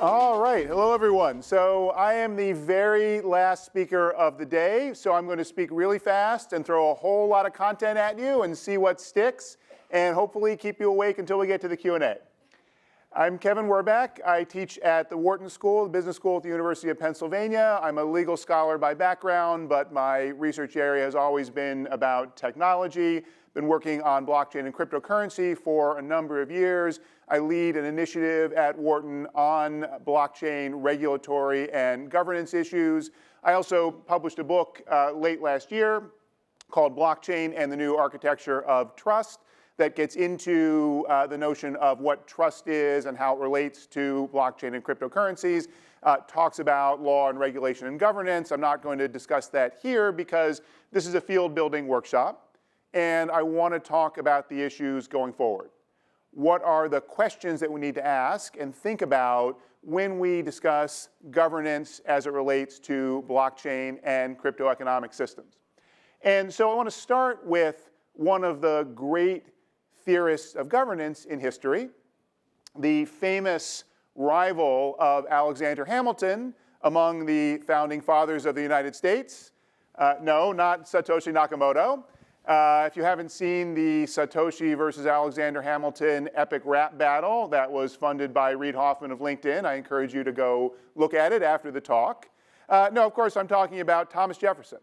All right, hello everyone. So I am the very last speaker of the day, so I'm going to speak really fast and throw a whole lot of content at you and see what sticks, and hopefully keep you awake until we get to the Q&A. I'm Kevin Werbach. I teach at the Wharton School, the business school at the University of Pennsylvania. I'm a legal scholar by background, but my research area has always been about technology. Been working on blockchain and cryptocurrency for a number of years. I lead an initiative at Wharton on blockchain regulatory and governance issues. I also published a book late last year called Blockchain and the New Architecture of Trust that gets into the notion of what trust is and how it relates to blockchain and cryptocurrencies. Talks about law and regulation and governance. I'm not going to discuss that here because this is a field building workshop. And I want to talk about the issues going forward. What are the questions that we need to ask and think about when we discuss governance as it relates to blockchain and cryptoeconomic systems? And so I want to start with one of the great theorists of governance in history, the famous rival of Alexander Hamilton among the founding fathers of the United States. No, not Satoshi Nakamoto. If you haven't seen the Satoshi versus Alexander Hamilton epic rap battle that was funded by Reid Hoffman of LinkedIn, I encourage you to go look at it after the talk. No, of course, I'm talking about Thomas Jefferson.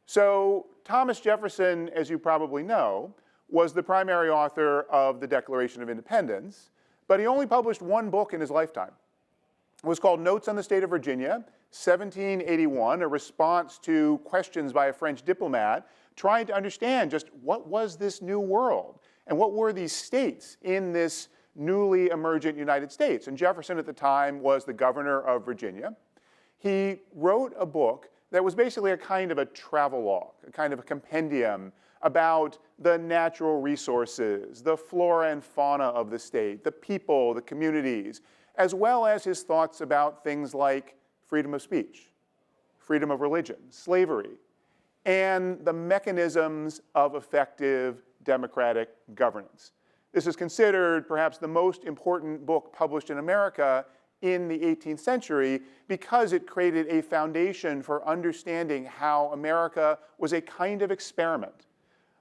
So Thomas Jefferson, as you probably know, was the primary author of the Declaration of Independence, but he only published one book in his lifetime. It was called Notes on the State of Virginia, 1781, a response to questions by a French diplomat trying to understand just what was this new world and what were these states in this newly emergent United States. And Jefferson at the time was the governor of Virginia. He wrote a book that was basically a kind of a travelogue, a kind of a compendium about the natural resources, the flora and fauna of the state, the people, the communities, as well as his thoughts about things like freedom of speech, freedom of religion, slavery, and the mechanisms of effective democratic governance. This is considered perhaps the most important book published in America in the 18th century because it created a foundation for understanding how America was a kind of experiment.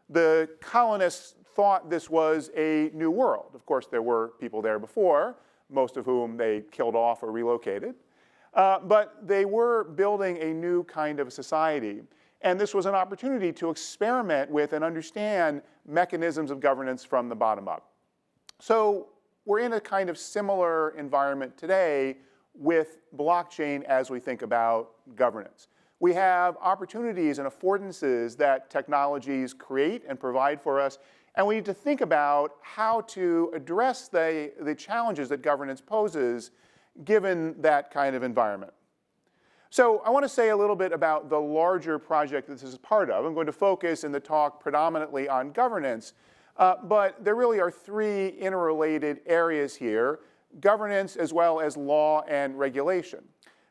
The colonists thought this was a new world. Of course, there were people there before, most of whom they killed off or relocated. But they were building a new kind of society. And this was an opportunity to experiment with and understand mechanisms of governance from the bottom up. So we're in a kind of similar environment today with blockchain as we think about governance. We have opportunities and affordances that technologies create and provide for us, and we need to think about how to address the challenges that governance poses given that kind of environment. So I want to say a little bit about the larger project that this is part of. I'm going to focus in the talk predominantly on governance, but there really are three interrelated areas here: governance as well as law and regulation.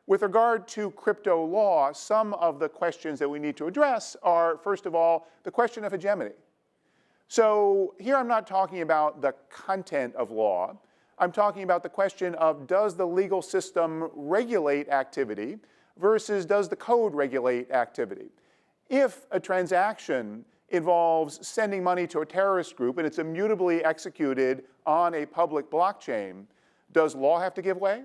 With regard to crypto law, some of the questions that we need to address are, first of all, the question of hegemony. So here I'm not talking about the content of law. I'm talking about the question of, does the legal system regulate activity versus does the code regulate activity? If a transaction involves sending money to a terrorist group and it's immutably executed on a public blockchain, does law have to give way?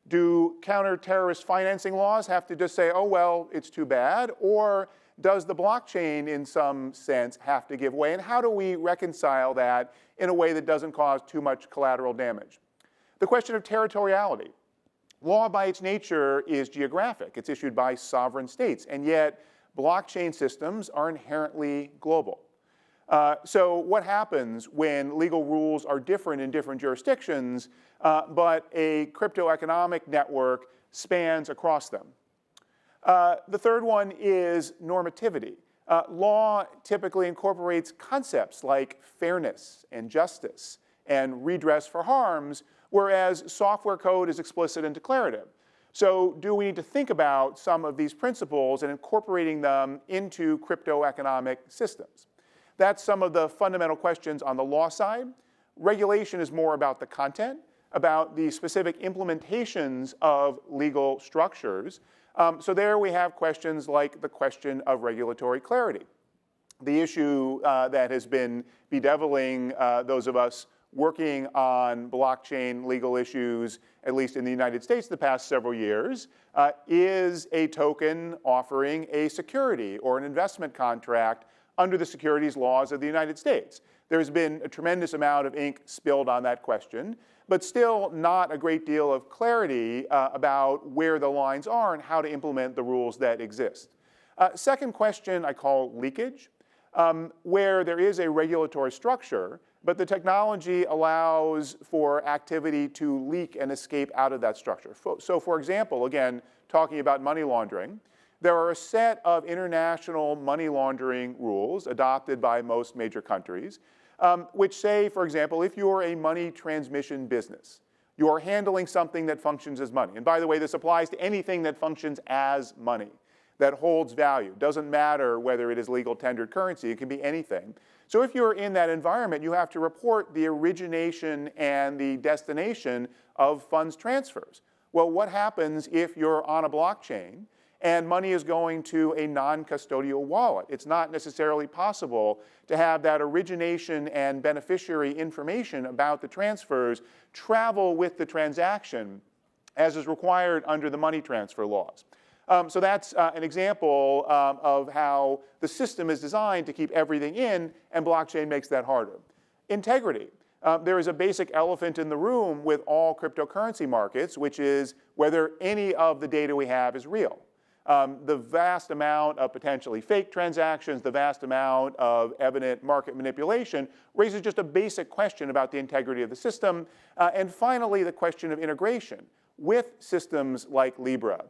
Do counter-terrorist financing laws have to just say, oh, well, it's too bad? Or does the blockchain, in some sense, have to give way? And how do we reconcile that in a way that doesn't cause too much collateral damage? The question of territoriality. Law, by its nature, is geographic. It's issued by sovereign states, and yet blockchain systems are inherently global. So what happens when legal rules are different in different jurisdictions, but a cryptoeconomic network spans across them? The third one is normativity. Law typically incorporates concepts like fairness and justice and redress for harms, whereas software code is explicit and declarative. So do we need to think about some of these principles and incorporating them into cryptoeconomic systems? That's some of the fundamental questions on the law side. Regulation is more about the content. about the specific implementations of legal structures. So there we have questions like the question of regulatory clarity. The issue that has been bedeviling those of us working on blockchain legal issues, at least in the United States the past several years, is a token offering a security or an investment contract under the securities laws of the United States. There's been a tremendous amount of ink spilled on that question, but still not a great deal of clarity about where the lines are and how to implement the rules that exist. Second question I call leakage, where there is a regulatory structure, but the technology allows for activity to leak and escape out of that structure. So for example, again, talking about money laundering, there are a set of international money laundering rules adopted by most major countries, which say, for example, if you're a money transmission business, you're handling something that functions as money. And by the way, this applies to anything that functions as money, that holds value. Doesn't matter whether it is legal tendered currency, it can be anything. So if you're in that environment, you have to report the origination and the destination of funds transfers. Well, what happens if you're on a blockchain and money is going to a non-custodial wallet? It's not necessarily possible to have that origination and beneficiary information about the transfers travel with the transaction as is required under the money transfer laws. So that's an example of how the system is designed to keep everything in, and blockchain makes that harder. Integrity. There is a basic elephant in the room with all cryptocurrency markets, which is whether any of the data we have is real. The vast amount of potentially fake transactions, the vast amount of evident market manipulation raises just a basic question about the integrity of the system. And finally, the question of integration with systems like Libra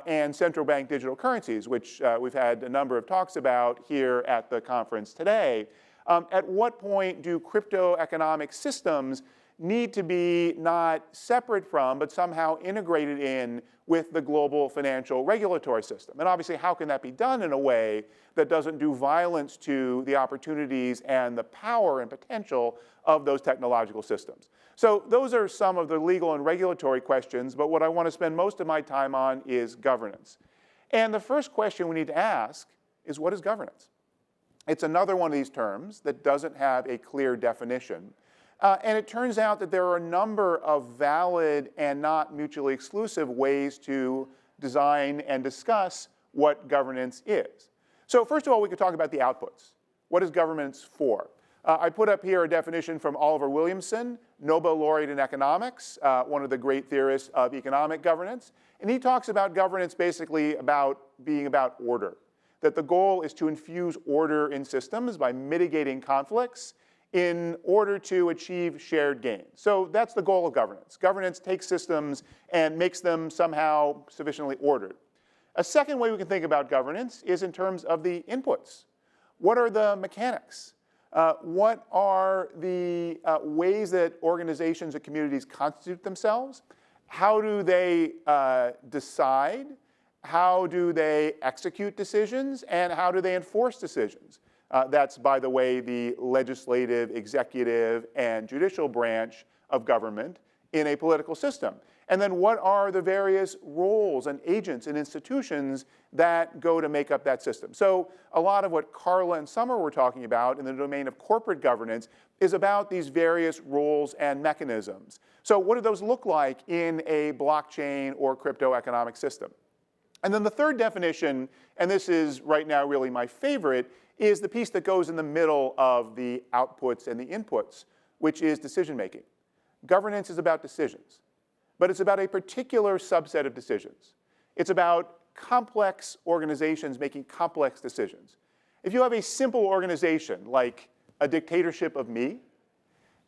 and central bank digital currencies, which we've had a number of talks about here at the conference today. At what point do cryptoeconomic systems need to be not separate from, but somehow integrated in with the global financial regulatory system? And obviously, how can that be done in a way that doesn't do violence to the opportunities and the power and potential of those technological systems? So those are some of the legal and regulatory questions, but what I want to spend most of my time on is governance. And the first question we need to ask is, what is governance? It's another one of these terms that doesn't have a clear definition. And it turns out that there are a number of valid and not mutually exclusive ways to design and discuss what governance is. So first of all, we could talk about the outputs. What is governance for? I put up here a definition from Oliver Williamson, Nobel laureate in economics, one of the great theorists of economic governance. And he talks about governance basically about being about order, that the goal is to infuse order in systems by mitigating conflicts in order to achieve shared gain. So that's the goal of governance. Governance takes systems and makes them somehow sufficiently ordered. A second way we can think about governance is in terms of the inputs. What are the mechanics? What are the ways that organizations and communities constitute themselves? How do they decide? How do they execute decisions? And how do they enforce decisions? That's, by the way, the legislative, executive, and judicial branch of government in a political system. And then what are the various roles and agents and institutions that go to make up that system? So a lot of what Carla and Summer were talking about in the domain of corporate governance is about these various roles and mechanisms. So what do those look like in a blockchain or cryptoeconomic system? And then the third definition, and this is right now really my favorite, is the piece that goes in the middle of the outputs and the inputs, which is decision making. Governance is about decisions, but it's about a particular subset of decisions. It's about complex organizations making complex decisions. If you have a simple organization, like a dictatorship of me,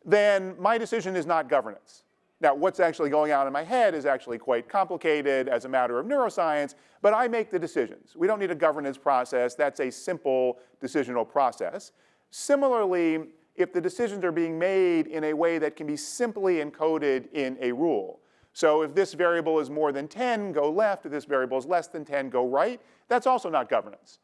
then my decision is not governance. Now, what's actually going on in my head is actually quite complicated as a matter of neuroscience, but I make the decisions. We don't need a governance process. That's a simple decisional process. Similarly, if the decisions are being made in a way that can be simply encoded in a rule. So if this variable is more than 10, go left. If this variable is less than 10, go right. That's also not governance.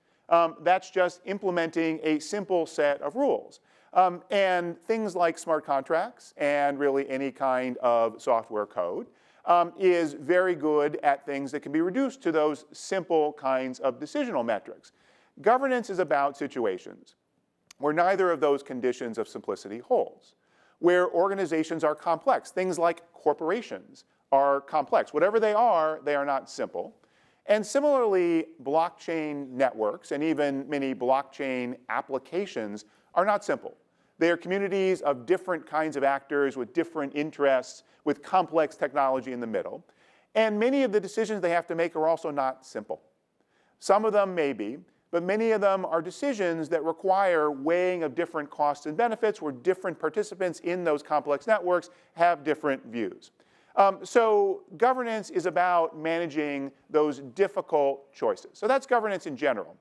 That's just implementing a simple set of rules. And things like smart contracts and really any kind of software code is very good at things that can be reduced to those simple kinds of decisional metrics. Governance is about situations where neither of those conditions of simplicity holds, where organizations are complex. Things like corporations are complex. Whatever they are not simple. And similarly, blockchain networks and even many blockchain applications are not simple. They are communities of different kinds of actors with different interests, with complex technology in the middle. And many of the decisions they have to make are also not simple. Some of them may be, but many of them are decisions that require weighing of different costs and benefits where different participants in those complex networks have different views. So governance is about managing those difficult choices. So that's governance in general.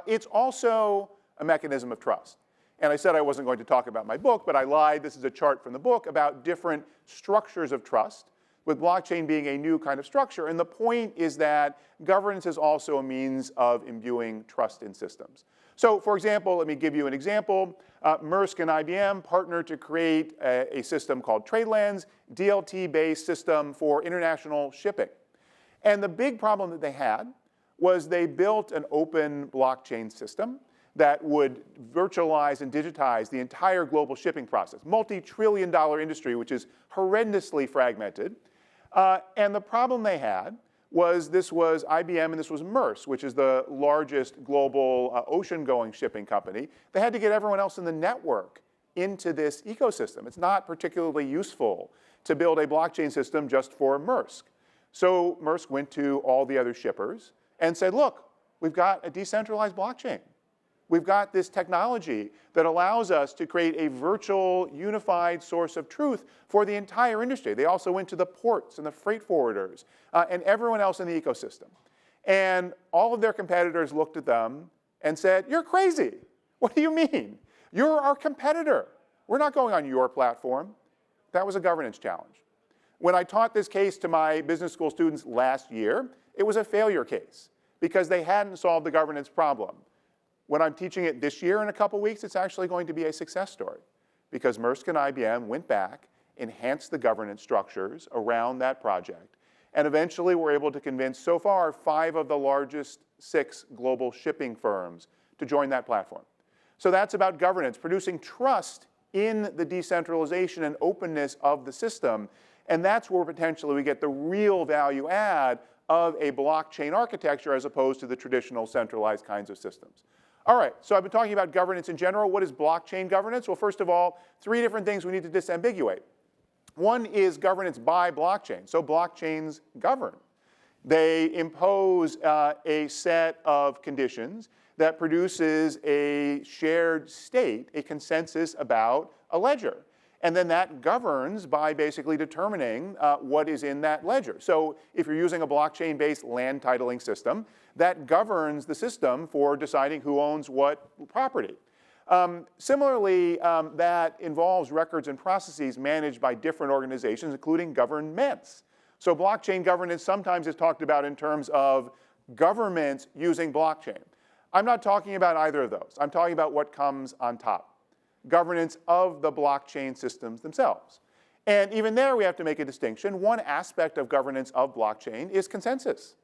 It's also a mechanism of trust. And I said I wasn't going to talk about my book, but I lied. This is a chart from the book about different structures of trust, with blockchain being a new kind of structure. And the point is that governance is also a means of imbuing trust in systems. So for example, let me give you an example. Maersk and IBM partnered to create a system called TradeLens, DLT-based system for international shipping. And the big problem that they had was they built an open blockchain system that would virtualize and digitize the entire global shipping process, multi-trillion-dollar industry, which is horrendously fragmented. And the problem they had was this was IBM and this was Maersk, which is the largest global ocean-going shipping company. They had to get everyone else in the network into this ecosystem. It's not particularly useful to build a blockchain system just for Maersk. So Maersk went to all the other shippers and said, look, we've got a decentralized blockchain. We've got this technology that allows us to create a virtual, unified source of truth for the entire industry. They also went to the ports and the freight forwarders and everyone else in the ecosystem. And all of their competitors looked at them and said, you're crazy. What do you mean? You're our competitor. We're not going on your platform. That was a governance challenge. When I taught this case to my business school students last year, it was a failure case because they hadn't solved the governance problem. When I'm teaching it this year in a couple weeks, it's actually going to be a success story because Maersk and IBM went back, enhanced the governance structures around that project, and eventually were able to convince, so far, 5 of the largest 6 global shipping firms to join that platform. So that's about governance, producing trust in the decentralization and openness of the system, and that's where potentially we get the real value add of a blockchain architecture as opposed to the traditional centralized kinds of systems. All right, so I've been talking about governance in general. What is blockchain governance? Well, first of all, 3 different things we need to disambiguate. One is governance by blockchain. So blockchains govern. They impose a set of conditions that produces a shared state, a consensus about a ledger. And then that governs by basically determining what is in that ledger. So if you're using a blockchain-based land titling system, that governs the system for deciding who owns what property. Similarly, that involves records and processes managed by different organizations, including governments. So blockchain governance sometimes is talked about in terms of governments using blockchain. I'm not talking about either of those. I'm talking about what comes on top. Governance of the blockchain systems themselves. And even there we have to make a distinction. One aspect of governance of blockchain is consensus,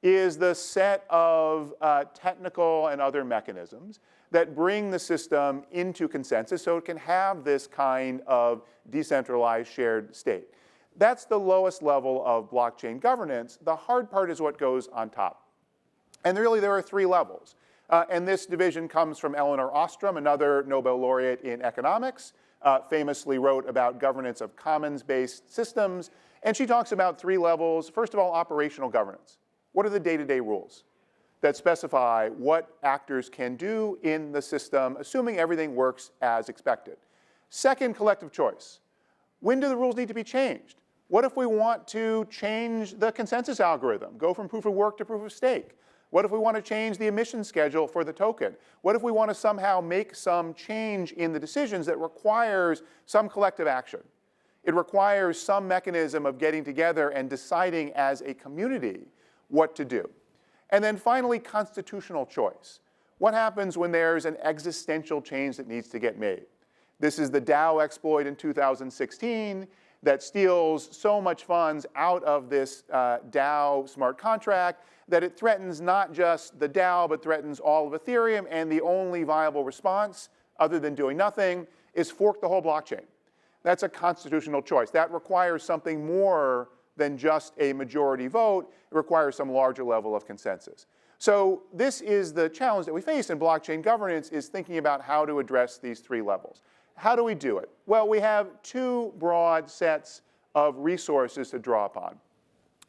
is the set of technical and other mechanisms that bring the system into consensus so it can have this kind of decentralized shared state. That's the lowest level of blockchain governance. The hard part is what goes on top. And really there are 3 levels. And this division comes from Elinor Ostrom, another Nobel laureate in economics, famously wrote about governance of commons-based systems. And she talks about 3 levels. First of all, operational governance. What are the day-to-day rules that specify what actors can do in the system, assuming everything works as expected? Second, collective choice. When do the rules need to be changed? What if we want to change the consensus algorithm, go from proof of work to proof of stake? What if we want to change the emission schedule for the token? What if we want to somehow make some change in the decisions that requires some collective action? It requires some mechanism of getting together and deciding as a community what to do. And then finally, constitutional choice. what happens when there's an existential change that needs to get made? This is the Dow exploit in 2016 that steals so much funds out of this Dow smart contract that it threatens not just the Dow, but threatens all of Ethereum, and the only viable response, other than doing nothing, is fork the whole blockchain. That's a constitutional choice. That requires something more than just a majority vote. It requires some larger level of consensus. So this is the challenge that we face in blockchain governance, is thinking about how to address these three levels. How do we do it? Well, we have two broad sets of resources to draw upon.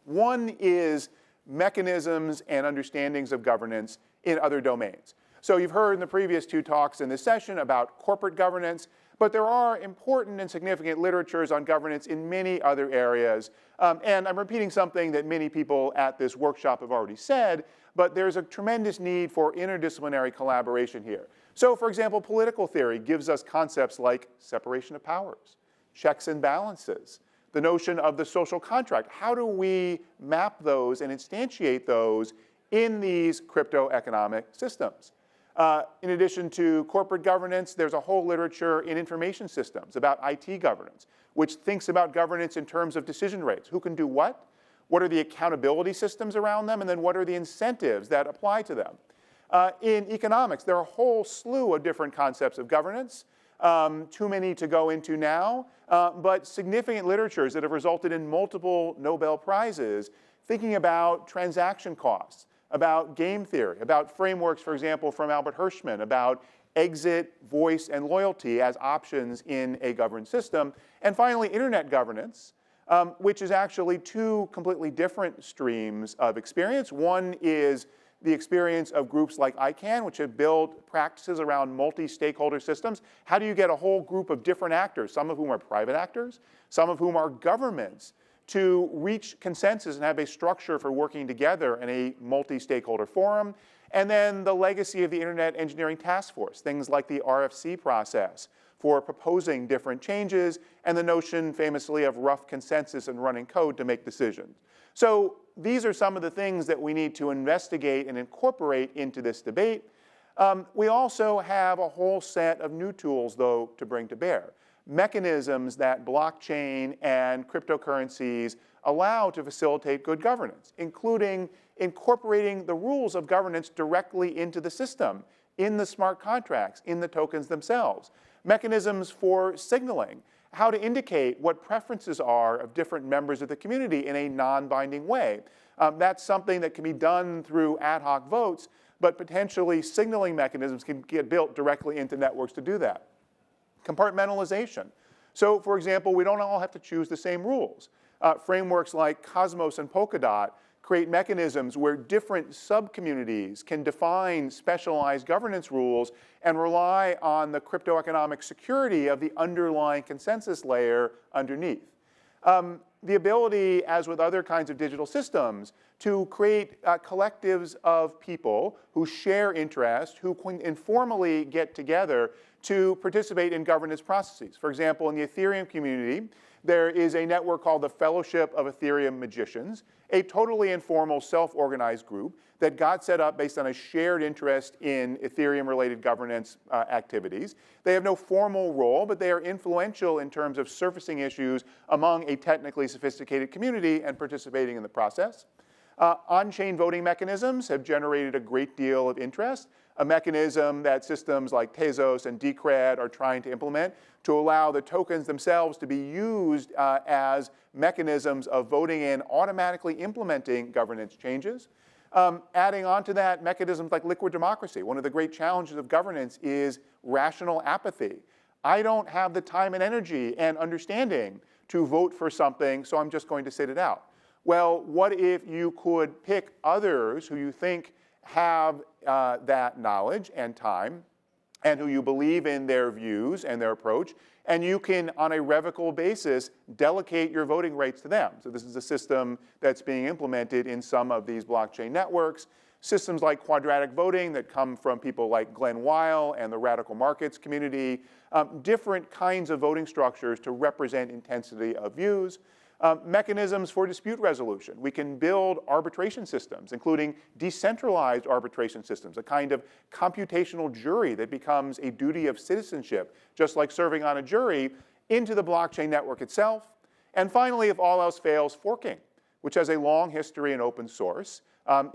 One is mechanisms and understandings of governance in other domains. So you've heard in the previous two talks in this session about corporate governance, but there are important and significant literatures on governance in many other areas. And I'm repeating something that many people at this workshop have already said, but there's a tremendous need for interdisciplinary collaboration here. So, for example, political theory gives us concepts like separation of powers, checks and balances, the notion of the social contract. How do we map those and instantiate those in these cryptoeconomic systems? In addition to corporate governance, there's a whole literature in information systems about IT governance, which thinks about governance in terms of decision rates. Who can do what? What are the accountability systems around them? And then what are the incentives that apply to them? In economics, there are a whole slew of different concepts of governance, too many to go into now, but significant literatures that have resulted in multiple Nobel Prizes thinking about transaction costs, about game theory, about frameworks, for example, from Albert Hirschman, about exit, voice, and loyalty as options in a governed system. And finally, internet governance, which is actually two completely different streams of experience. One is the experience of groups like ICANN, which have built practices around multi-stakeholder systems. How do you get a whole group of different actors, some of whom are private actors, some of whom are governments, to reach consensus and have a structure for working together in a multi-stakeholder forum? And then the legacy of the Internet Engineering Task Force, things like the RFC process for proposing different changes, and the notion famously of rough consensus and running code to make decisions. So these are some of the things that we need to investigate and incorporate into this debate. We also have a whole set of new tools, though, to bring to bear. Mechanisms that blockchain and cryptocurrencies allow to facilitate good governance, including incorporating the rules of governance directly into the system, in the smart contracts, in the tokens themselves. Mechanisms for signaling, how to indicate what preferences are of different members of the community in a non-binding way. That's something that can be done through ad hoc votes, but potentially signaling mechanisms can get built directly into networks to do that. Compartmentalization. So, for example, we don't all have to choose the same rules. Frameworks like Cosmos and Polkadot create mechanisms where different sub-communities can define specialized governance rules and rely on the cryptoeconomic security of the underlying consensus layer underneath. The ability, as with other kinds of digital systems, to create collectives of people who share interests, who can informally get together to participate in governance processes. For example, in the Ethereum community, there is a network called the Fellowship of Ethereum Magicians, a totally informal, self-organized group that got set up based on a shared interest in Ethereum-related governance activities. They have no formal role, but they are influential in terms of surfacing issues among a technically sophisticated community and participating in the process. On-chain voting mechanisms have generated a great deal of interest, a mechanism that systems like Tezos and Decred are trying to implement to allow the tokens themselves to be used as mechanisms of voting and automatically implementing governance changes. Adding on to that, mechanisms like liquid democracy. One of the great challenges of governance is rational apathy. I don't have the time and energy and understanding to vote for something, so I'm just going to sit it out. Well, what if you could pick others who you think have that knowledge and time, and who you believe in their views and their approach, and you can, on a revocable basis, delegate your voting rights to them. So this is a system that's being implemented in some of these blockchain networks. Systems like quadratic voting that come from people like Glenn Weil and the radical markets community, different kinds of voting structures to represent intensity of views. Mechanisms for dispute resolution. We can build arbitration systems, including decentralized arbitration systems, a kind of computational jury that becomes a duty of citizenship, just like serving on a jury, into the blockchain network itself. And finally, if all else fails, forking, which has a long history in open source,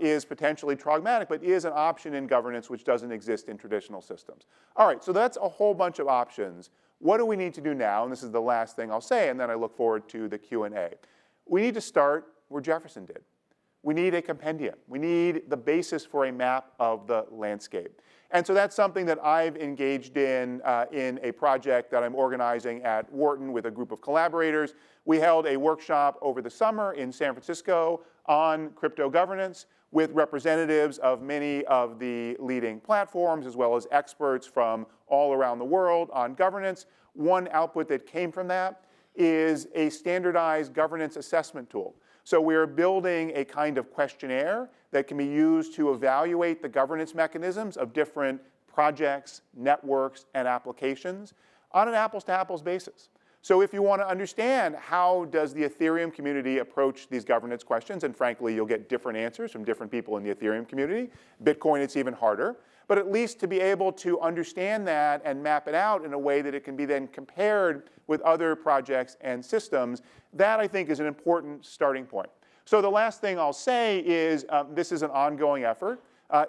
is potentially pragmatic, but is an option in governance which doesn't exist in traditional systems. All right, so that's a whole bunch of options. What do we need to do now? And this is the last thing I'll say, and then I look forward to the Q&A. We need to start where Jefferson did. We need a compendium. We need the basis for a map of the landscape. And so that's something that I've engaged in a project that I'm organizing at Wharton with a group of collaborators. We held a workshop over the summer in San Francisco on crypto governance with representatives of many of the leading platforms, as well as experts from all around the world on governance. One output that came from that is a standardized governance assessment tool. So we're building a kind of questionnaire that can be used to evaluate the governance mechanisms of different projects, networks, and applications on an apples-to-apples basis. So if you want to understand how does the Ethereum community approach these governance questions, and frankly, you'll get different answers from different people in the Ethereum community. Bitcoin, it's even harder. But at least to be able to understand that and map it out in a way that it can be then compared with other projects and systems, that I think is an important starting point. So the last thing I'll say is this is an ongoing effort.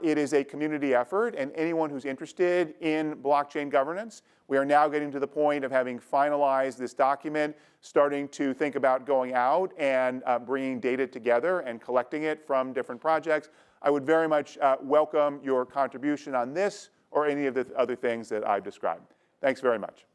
It is a community effort, and anyone who's interested in blockchain governance, we are now getting to the point of having finalized this document, starting to think about going out and bringing data together and collecting it from different projects. I would very much welcome your contribution on this or any of the other things that I've described. Thanks very much.